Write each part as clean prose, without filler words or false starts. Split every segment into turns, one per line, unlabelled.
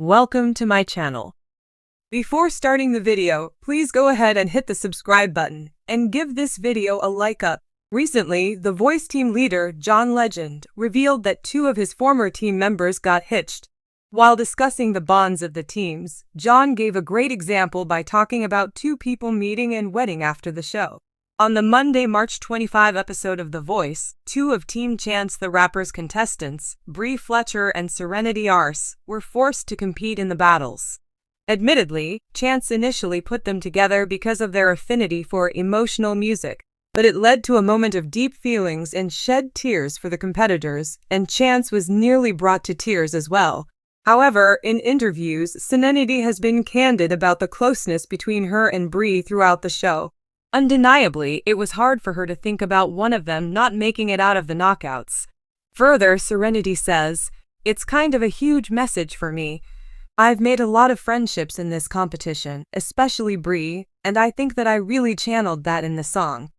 Welcome to my channel. Before starting the video, please go ahead and hit the subscribe button and give this video a like up. Recently, The Voice team leader John Legend revealed that two of his former team members got hitched. While discussing the bonds of the teams, John gave a great example by talking about two people meeting and wedding after the show. On the Monday, March 25 episode of The Voice, two of Team Chance the Rapper's contestants, Bree Fletcher and Serenity Arce, were forced to compete in the battles. Admittedly, Chance initially put them together because of their affinity for emotional music, but it led to a moment of deep feelings and shed tears for the competitors, and Chance was nearly brought to tears as well. However, in interviews, Serenity has been candid about the closeness between her and Bree throughout the show. Undeniably, it was hard for her to think about one of them not making it out of the knockouts. Further, Serenity says, "It's kind of a huge message for me. I've made a lot of friendships in this competition, especially Bree, and I think that I really channeled that in the song.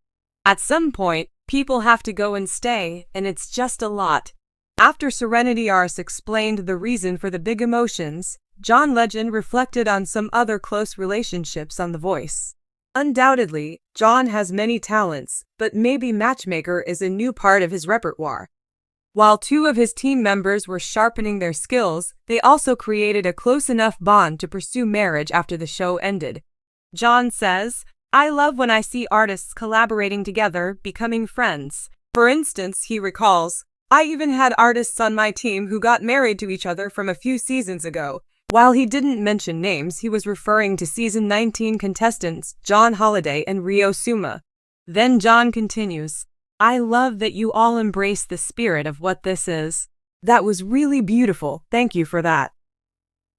At some point, people have to go and stay, and it's just a lot." After Serenity Arce explained the reason for the big emotions, John Legend reflected on some other close relationships on The Voice. Undoubtedly, John has many talents, but maybe matchmaker is a new part of his repertoire. While two of his team members were sharpening their skills, they also created a close enough bond to pursue marriage after the show ended. John says, "I love when I see artists collaborating together, becoming friends. For instance," he recalls, "I even had artists on my team who got married to each other from a few seasons ago." While he didn't mention names, he was referring to season 19 contestants John Holiday and Rio Suma. Then John continues, "I love that you all embrace the spirit of what this is. That was really beautiful, thank you for that."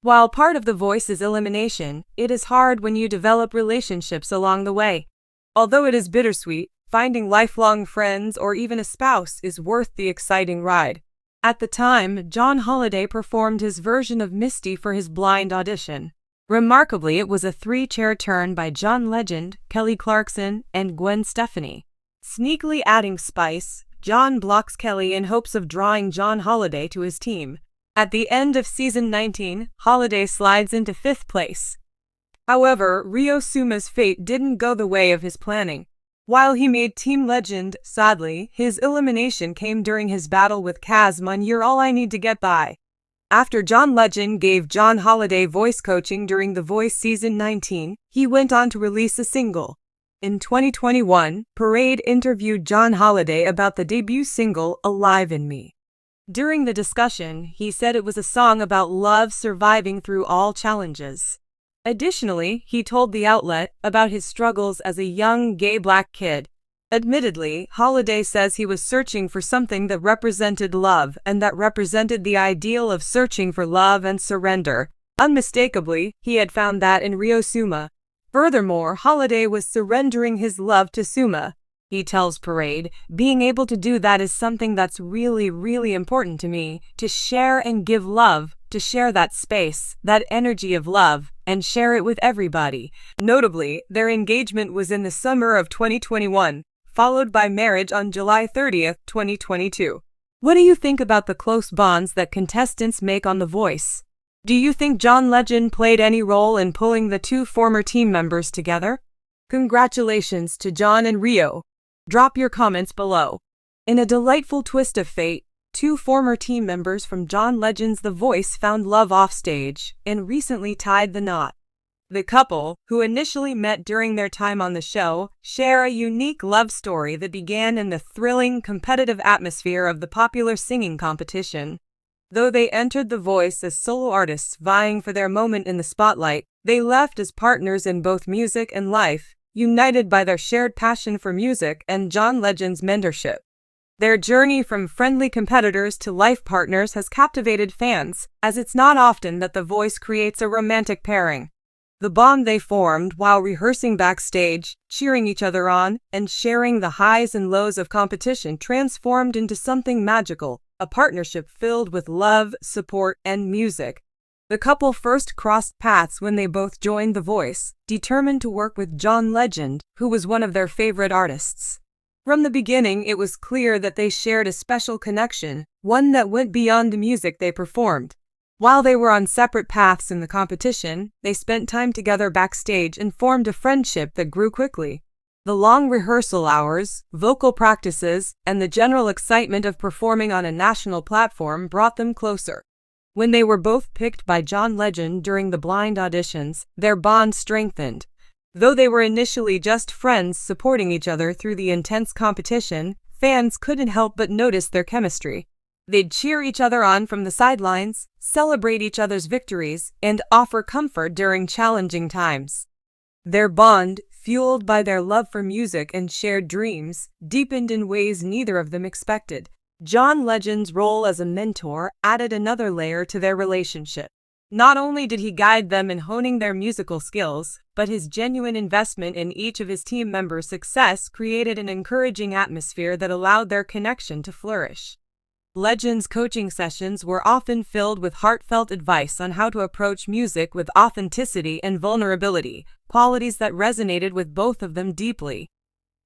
While part of The Voice is elimination, it is hard when you develop relationships along the way. Although it is bittersweet, finding lifelong friends or even a spouse is worth the exciting ride. At the time, John Holiday performed his version of Misty for his blind audition. Remarkably, it was a three-chair turn by John Legend, Kelly Clarkson, and Gwen Stefani. Sneakily adding spice, John blocks Kelly in hopes of drawing John Holiday to his team. At the end of season 19, Holiday slides into 5th place. However, Rio Suma's fate didn't go the way of his planning. While he made Team Legend, sadly, his elimination came during his battle with Kaz on You're All I Need to Get By. After John Legend gave John Holiday voice coaching during The Voice season 19, he went on to release a single. In 2021, Parade interviewed John Holiday about the debut single, Alive in Me. During the discussion, he said it was a song about love surviving through all challenges. Additionally, he told the outlet about his struggles as a young gay black kid. Admittedly, Holiday says he was searching for something that represented love and that represented the ideal of searching for love and surrender. Unmistakably, he had found that in Rio Suma. Furthermore, Holiday was surrendering his love to Suma. He tells Parade, "Being able to do that is something that's really, really important to me, to share and give love, to share that space, that energy of love, and share it with everybody." Notably, their engagement was in the summer of 2021, followed by marriage on July 30th, 2022. What do you think about the close bonds that contestants make on The Voice? Do you think John Legend played any role in pulling the two former team members together? Congratulations to John and Rio. Drop your comments below. In a delightful twist of fate, two former team members from John Legend's The Voice found love offstage and recently tied the knot. The couple, who initially met during their time on the show, share a unique love story that began in the thrilling, competitive atmosphere of the popular singing competition. Though they entered The Voice as solo artists vying for their moment in the spotlight, they left as partners in both music and life, united by their shared passion for music and John Legend's mentorship. Their journey from friendly competitors to life partners has captivated fans, as it's not often that The Voice creates a romantic pairing. The bond they formed while rehearsing backstage, cheering each other on, and sharing the highs and lows of competition transformed into something magical, a partnership filled with love, support, and music. The couple first crossed paths when they both joined The Voice, determined to work with John Legend, who was one of their favorite artists. From the beginning, it was clear that they shared a special connection, one that went beyond the music they performed. While they were on separate paths in the competition, they spent time together backstage and formed a friendship that grew quickly. The long rehearsal hours, vocal practices, and the general excitement of performing on a national platform brought them closer. When they were both picked by John Legend during the blind auditions, their bond strengthened. Though they were initially just friends supporting each other through the intense competition, fans couldn't help but notice their chemistry. They'd cheer each other on from the sidelines, celebrate each other's victories, and offer comfort during challenging times. Their bond, fueled by their love for music and shared dreams, deepened in ways neither of them expected. John Legend's role as a mentor added another layer to their relationship. Not only did he guide them in honing their musical skills, but his genuine investment in each of his team members' success created an encouraging atmosphere that allowed their connection to flourish. Legend's coaching sessions were often filled with heartfelt advice on how to approach music with authenticity and vulnerability, qualities that resonated with both of them deeply.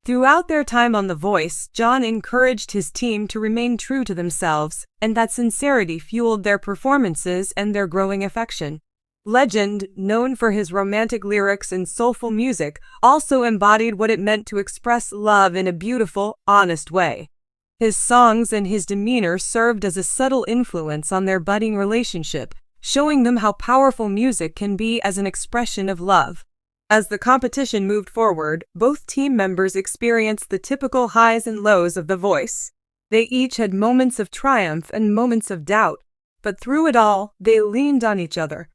Throughout their time on The Voice, John encouraged his team to remain true to themselves, and that sincerity fueled their performances and their growing affection. Legend, known for his romantic lyrics and soulful music, also embodied what it meant to express love in a beautiful, honest way. His songs and his demeanor served as a subtle influence on their budding relationship, showing them how powerful music can be as an expression of love. As the competition moved forward, both team members experienced the typical highs and lows of The Voice. They each had moments of triumph and moments of doubt, but through it all, they leaned on each other.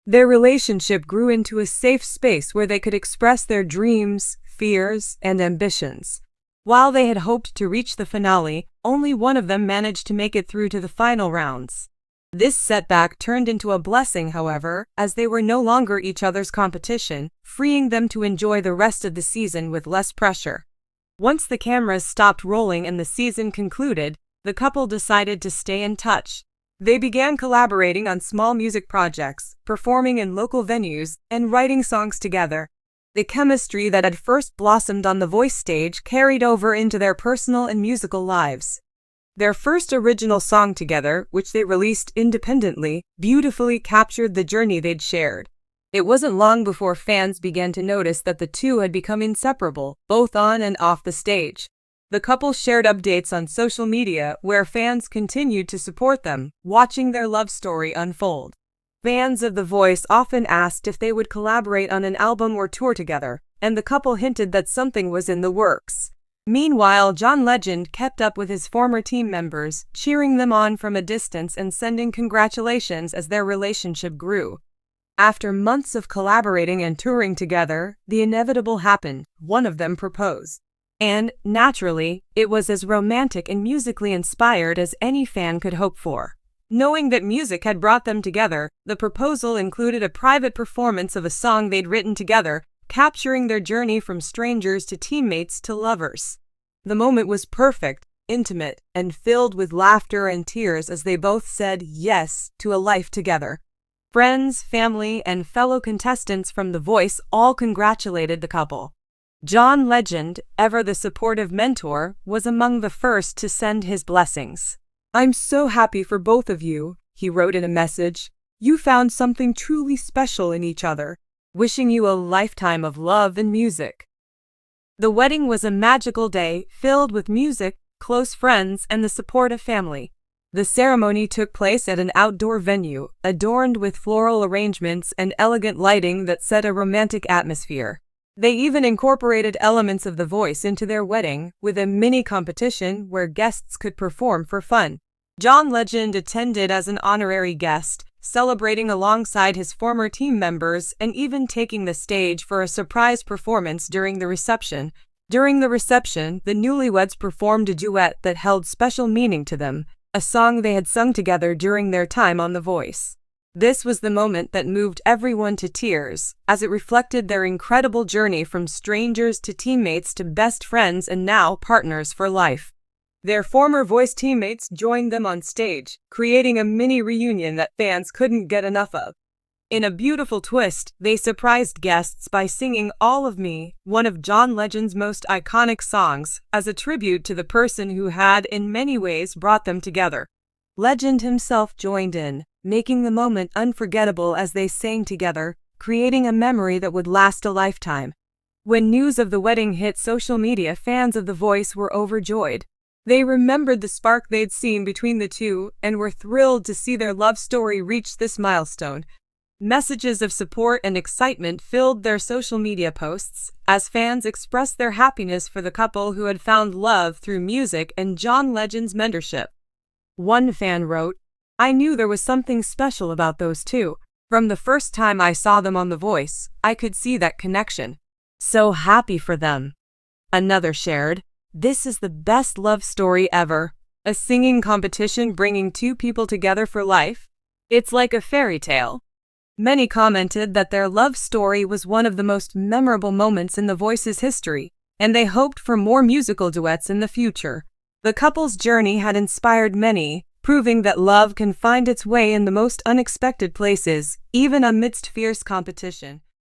Their relationship grew into a safe space where they could express their dreams, fears, and ambitions. While they had hoped to reach the finale, only one of them managed to make it through to the final rounds. This setback turned into a blessing, however, as they were no longer each other's competition, freeing them to enjoy the rest of the season with less pressure. Once the cameras stopped rolling and the season concluded, the couple decided to stay in touch. They began collaborating on small music projects, performing in local venues, and writing songs together. The chemistry that had first blossomed on The Voice stage carried over into their personal and musical lives. Their first original song together, which they released independently, beautifully captured the journey they'd shared. It wasn't long before fans began to notice that the two had become inseparable, both on and off the stage. The couple shared updates on social media where fans continued to support them, watching their love story unfold. Fans of The Voice often asked if they would collaborate on an album or tour together, and the couple hinted that something was in the works. Meanwhile, John Legend kept up with his former team members, cheering them on from a distance and sending congratulations as their relationship grew. After months of collaborating and touring together, the inevitable happened. One of them proposed. And, naturally, it was as romantic and musically inspired as any fan could hope for. Knowing that music had brought them together, the proposal included a private performance of a song they'd written together, capturing their journey from strangers to teammates to lovers. The moment was perfect, intimate, and filled with laughter and tears as they both said yes to a life together. Friends, family, and fellow contestants from The Voice all congratulated the couple. John Legend, ever the supportive mentor, was among the first to send his blessings. "I'm so happy for both of you," he wrote in a message. "You found something truly special in each other. Wishing you a lifetime of love and music." The wedding was a magical day, filled with music, close friends, and the support of family. The ceremony took place at an outdoor venue, adorned with floral arrangements and elegant lighting that set a romantic atmosphere. They even incorporated elements of The Voice into their wedding, with a mini competition where guests could perform for fun. John Legend attended as an honorary guest, celebrating alongside his former team members and even taking the stage for a surprise performance during the reception. During the reception, the newlyweds performed a duet that held special meaning to them, a song they had sung together during their time on The Voice. This was the moment that moved everyone to tears, as it reflected their incredible journey from strangers to teammates to best friends and now partners for life. Their former Voice teammates joined them on stage, creating a mini reunion that fans couldn't get enough of. In a beautiful twist, they surprised guests by singing All of Me, one of John Legend's most iconic songs, as a tribute to the person who had in many ways brought them together. Legend himself joined in, making the moment unforgettable as they sang together, creating a memory that would last a lifetime. When news of the wedding hit social media, fans of The Voice were overjoyed. They remembered the spark they'd seen between the two and were thrilled to see their love story reach this milestone. Messages of support and excitement filled their social media posts as fans expressed their happiness for the couple who had found love through music and John Legend's mentorship. One fan wrote, "I knew there was something special about those two. From the first time I saw them on The Voice, I could see that connection. So happy for them." Another shared, "This is the best love story ever. A singing competition bringing two people together for life. It's like a fairy tale." Many commented that their love story was one of the most memorable moments in The Voice's history, and they hoped for more musical duets in the future. The couple's journey had inspired many, proving that love can find its way in the most unexpected places, even amidst fierce competition.